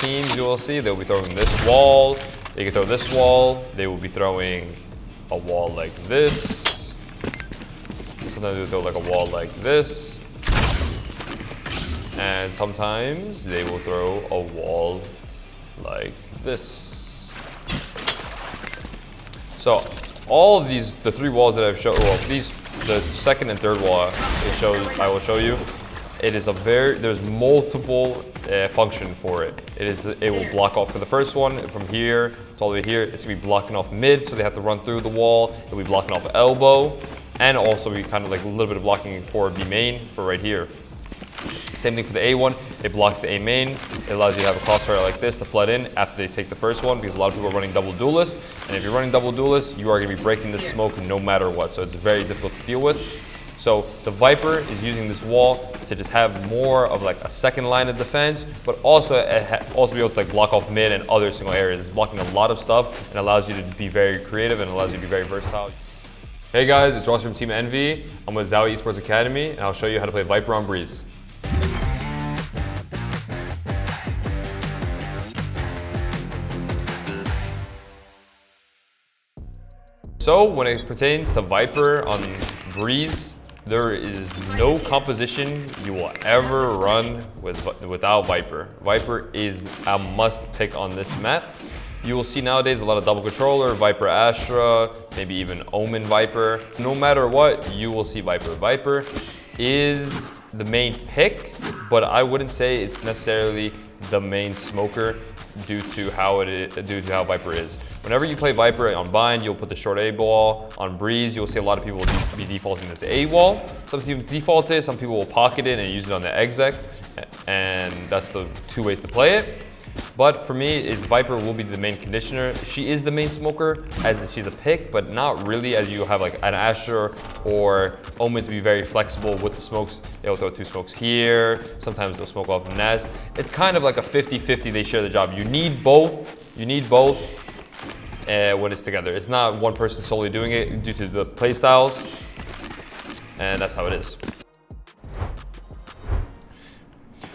teams you will see, they'll be throwing this wall. They can throw this wall. They will be throwing a wall like this. Sometimes they'll throw like a wall like this. And sometimes they will throw a wall like this. So all of these, the three walls that I've shown, well, the second and third wall I will show you. It is there's multiple function for it. It will block off for the first one from here to all the way here. It's gonna be blocking off mid, so they have to run through the wall. It'll be blocking off elbow, and also be kind of like a little bit of blocking for B main for right here. Same thing for the A one. It blocks the A main. It allows you to have a crossfire like this to flood in after they take the first one, because a lot of people are running double duelist. And if you're running double duelist, you are going to be breaking this smoke no matter what. So it's very difficult to deal with. So the Viper is using this wall to just have more of like a second line of defense, but also be able to like block off mid and other single areas. It's blocking a lot of stuff and allows you to be very creative and allows you to be very versatile. Hey guys, it's Rossy from Team Envy. I'm with ZOWIE Esports Academy, and I'll show you how to play Viper on Breeze. So when it pertains to Viper on Breeze, there is no composition you will ever run without Viper. Viper is a must pick on this map. You will see nowadays a lot of double controller, Viper Astra, maybe even Omen Viper. No matter what, you will see Viper. Viper is the main pick, but I wouldn't say it's necessarily the main smoker due to how Viper is. Whenever you play Viper on bind, you'll put the short A ball. On Breeze, you'll see a lot of people will be defaulting this A wall. Some people default it, some people will pocket it and use it on the exec, and that's the two ways to play it. But for me, Viper will be the main conditioner. She is the main smoker, as she's a pick, but not really, as you have like an Asher or Omen to be very flexible with the smokes. They'll throw two smokes here. Sometimes they'll smoke off the nest. It's kind of like a 50-50. They share the job. You need both. You need both. When it's together. It's not one person solely doing it due to the play styles, and that's how it is.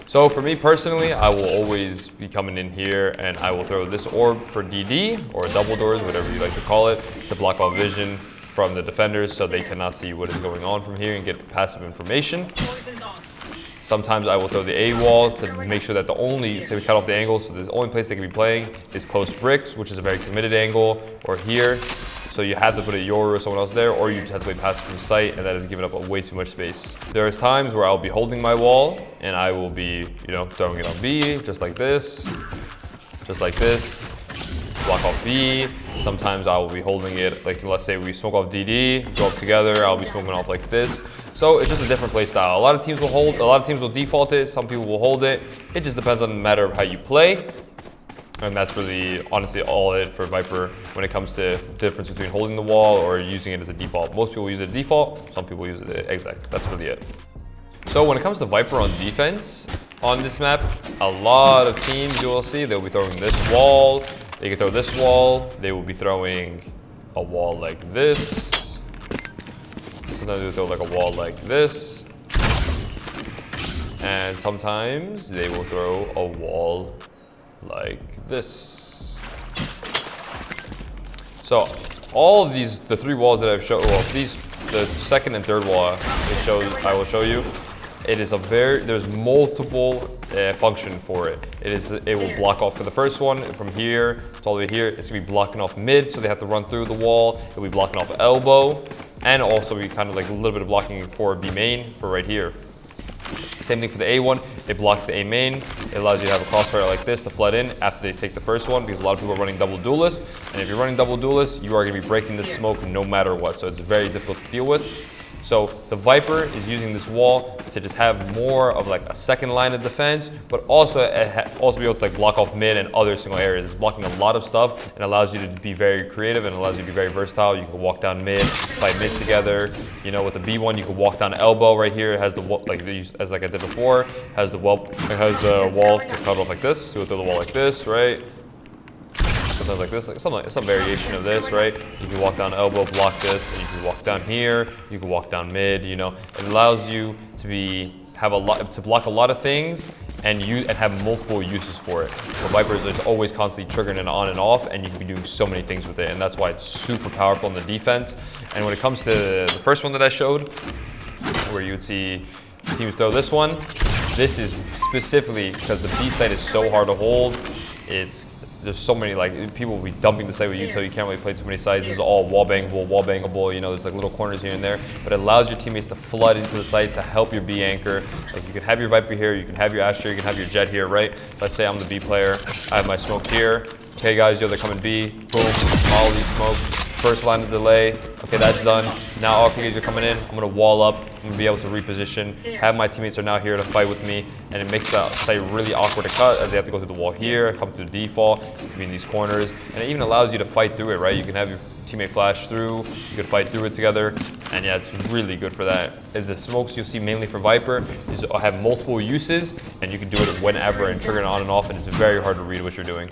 So for me personally, I will always be coming in here and I will throw this orb for DD or double doors, whatever you like to call it, to block off vision from the defenders so they cannot see what is going on from here and get passive information. Sometimes I will throw the A wall to make sure that to cut off the angle, so the only place they can be playing is close bricks, which is a very committed angle, or here. So you have to put a Yoru or someone else there, or you just have to play passive from sight, and that is giving up way too much space. There is times where I'll be holding my wall, and I will be, throwing it on B, just like this, block off B. Sometimes I will be holding it, like let's say we smoke off DD, go up together, I'll be smoking off like this. So it's just a different play style. A lot of teams will hold, a lot of teams will default it, some people will hold it. It just depends on the matter of how you play. And that's really, honestly, all it for Viper when it comes to the difference between holding the wall or using it as a default. Most people use it as default, some people use it as exec. That's really it. So when it comes to Viper on defense, on this map, a lot of teams you will see, they'll be throwing this wall. They can throw this wall. They will be throwing a wall like this. Sometimes they'll throw like a wall like this. And sometimes they will throw a wall like this. So all of these, the three walls that I've shown, well, the second and third wall I will show you. There's multiple function for it. It will block off for the first one from here to all the way here. It's gonna be blocking off mid, so they have to run through the wall. It'll be blocking off elbow, and also be kind of like a little bit of blocking for B main for right here. Same thing for the A one. It blocks the A main. It allows you to have a crossfire like this to flood in after they take the first one, because a lot of people are running double duelist. And if you're running double duelist, you are going to be breaking this smoke no matter what. So it's very difficult to deal with. So the Viper is using this wall to just have more of like a second line of defense, but also be able to like block off mid and other single areas. It's blocking a lot of stuff and allows you to be very creative and allows you to be very versatile. You can walk down mid, fight mid together. With the B1, you can walk down elbow right here. It has the as like I did before, has the wall to cut off like this. So we'll throw the wall like this, right? Sometimes like this, like some variation of this, right? You can walk down elbow, block this, and you can walk down here. You can walk down mid. It allows you to block a lot of things and have multiple uses for it. So Vipers is always constantly triggering it on and off, and you can be doing so many things with it, and that's why it's super powerful in the defense. And when it comes to the first one that I showed, where you would see teams throw this one, this is specifically because the B site is so hard to hold. There's so many, like, people will be dumping the site with you, so you can't really play too many sites. This is all wall bangable, you know, there's like little corners here and there, but it allows your teammates to flood into the site to help your B anchor. Like, you can have your Viper here, you can have your Asher, you can have your Jet here, right? Let's say I'm the B player, I have my smoke here. Okay guys, yo, they're coming B, boom, all these smoke. First line of delay, okay, that's done. Now all guys are coming in, I'm gonna wall up, I'm gonna be able to reposition, have my teammates are now here to fight with me, and it makes that site really awkward to cut as they have to go through the wall here, come through the default, between these corners, and it even allows you to fight through it, right? You can have your teammate flash through, you can fight through it together, and yeah, it's really good for that. The smokes you'll see mainly for Viper have multiple uses, and you can do it whenever and trigger it on and off, and it's very hard to read what you're doing.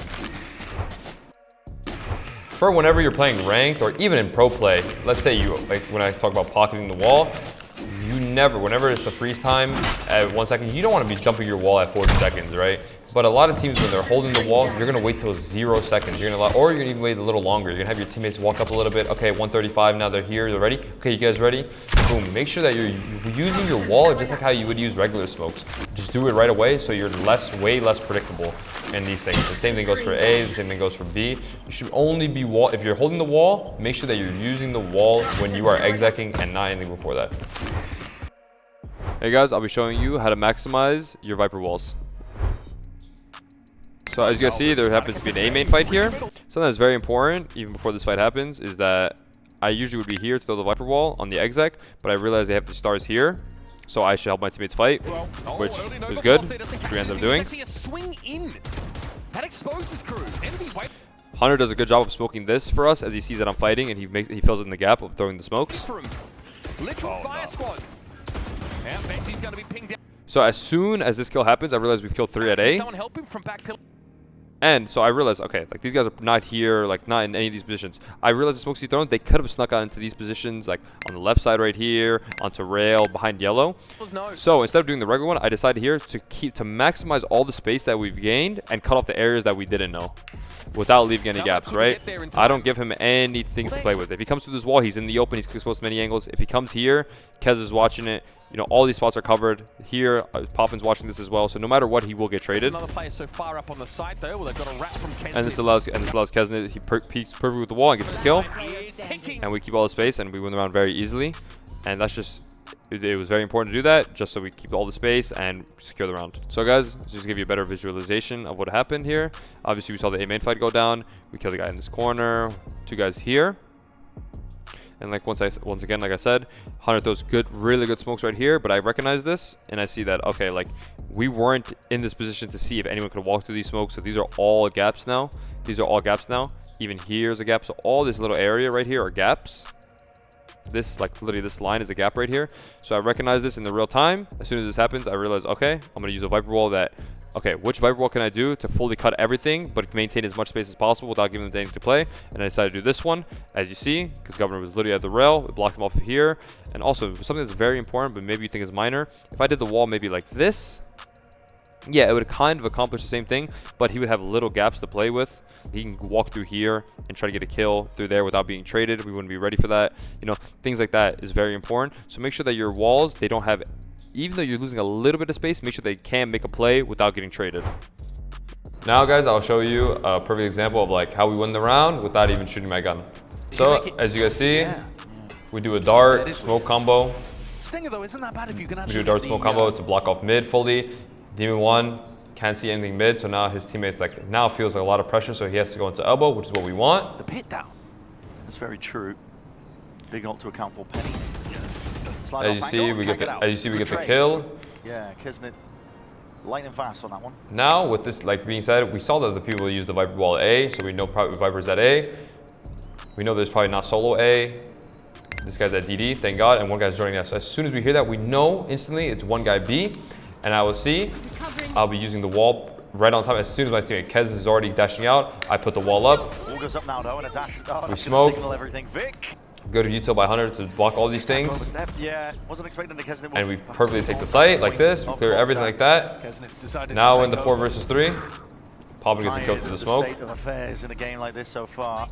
For whenever you're playing ranked or even in pro play, let's say you, like when I talk about pocketing the wall, whenever it's the freeze time at 1 second, you don't want to be jumping your wall at 40 seconds, right? But a lot of teams, when they're holding the wall, you're going to wait till 0 seconds. Or you're going to even wait a little longer. You're going to have your teammates walk up a little bit. Okay, 135, now they're here, they're ready. Okay, you guys ready? Boom. Make sure that you're using your wall just like how you would use regular smokes. Just do it right away so you're way less predictable in these things. The same thing goes for A, the same thing goes for B. You should only be if you're holding the wall, make sure that you're using the wall when you are execing and not anything before that. Hey guys, I'll be showing you how to maximize your Viper walls. So as you guys see, there happens to be an A main fight here. Something that's very important, even before this fight happens, is that I usually would be here to throw the Viper wall on the exec, but I realized they have the stars here, so I should help my teammates fight, which was good, which we ended up doing. Hunter does a good job of smoking this for us as he sees that I'm fighting, and he fills in the gap of throwing the smokes. So as soon as this kill happens, I realize we've killed 3 at A. And so I realized, okay, like these guys are not here, like not in any of these positions. I realized the smokes he thrown, they could have snuck out into these positions, like on the left side right here, onto rail, behind yellow. So instead of doing the regular one, I decided here to maximize all the space that we've gained and cut off the areas that we didn't know, without leaving any gaps, right? I don't give him any things to play with. If he comes through this wall, he's in the open, he's exposed to many angles. If he comes here, Kez is watching it. You know, all these spots are covered. Here, Poppin's watching this as well. So no matter what, he will get traded. Another player so far up on the side though. Well, they've got a wrap from Kesnet. And this allows Kesnet, he peeks perfect with the wall and gets his kill. And we keep all the space and we win the round very easily. And that's just, it was very important to do that, just so we keep all the space and secure the round. So guys, just to give you a better visualization of what happened here. Obviously, we saw the A main fight go down. We killed the guy in this corner. 2 guys here. And like once again, like I said, Hunter throws really good smokes right here, but I recognize this and I see that, okay, like we weren't in this position to see if anyone could walk through these smokes. So these are all gaps now. Even here's a gap. So all this little area right here are gaps. This, like literally this line is a gap right here. So I recognize this in the real time. As soon as this happens, I realize, okay, I'm going to use a Viper wall that, okay, which Viper wall can I do to fully cut everything, but maintain as much space as possible without giving them anything to play? And I decided to do this one, as you see, because Governor was literally at the rail. It blocked him off of here. And also, something that's very important, but maybe you think is minor. If I did the wall maybe like this, yeah, it would kind of accomplish the same thing, but he would have little gaps to play with. He can walk through here and try to get a kill through there without being traded. We wouldn't be ready for that. You know, things like that is very important. So make sure that your walls, they don't have, even though you're losing a little bit of space, make sure they can make a play without getting traded. Now guys, I'll show you a perfect example of like how we win the round without even shooting my gun. So as you guys see, we do a dart smoke combo. Stinger though isn't that bad if you can We actually do a dart smoke combo to block off mid fully. Demon 1 can't see anything mid, so now his teammates like now feels like a lot of pressure, so he has to go into elbow, which is what we want. The pit down. That's very true. Big ult to account for Penny. As you see, we get the kill. Yeah, Kesnet lightning fast on that one. Now with this like being said, we saw that the people use the Viper wall at A, so we know probably Viper's at A. We know there's probably not solo A. This guy's at DD, thank God, and one guy's joining us. So as soon as we hear that, we know instantly it's one guy B. And I will see, I'll be using the wall right on top. As soon as my teammate Kez is already dashing out, I put the wall up. Wall goes up now, though, and a dash. We smoke. Signal everything. Vic. Go to util by 100 to block all these things. Yeah, wasn't expecting the Kesnet. And we perfectly take the site like this, we clear everything like that. Now in the 4 versus 3, Papa gets a kill through the smoke. State of affairs in a game like this so far.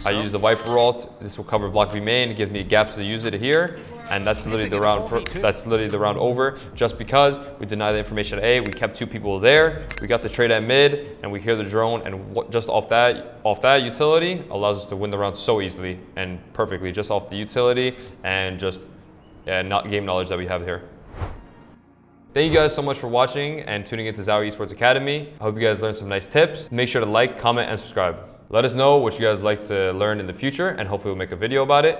I use the Viper ult. This will cover block B main. It gives me gaps to use it here, and that's literally the round. That's literally the round over. Just because we denied the information at A, we kept 2 people there. We got the trade at mid, and we hear the drone, and just off that utility allows us to win the round so easily and perfectly, just off the utility and just not game knowledge that we have here. Thank you guys so much for watching and tuning into ZOWIE Esports Academy. I hope you guys learned some nice tips. Make sure to like, comment, and subscribe. Let us know what you guys like to learn in the future, and hopefully we'll make a video about it.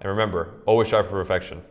And remember, always strive for perfection.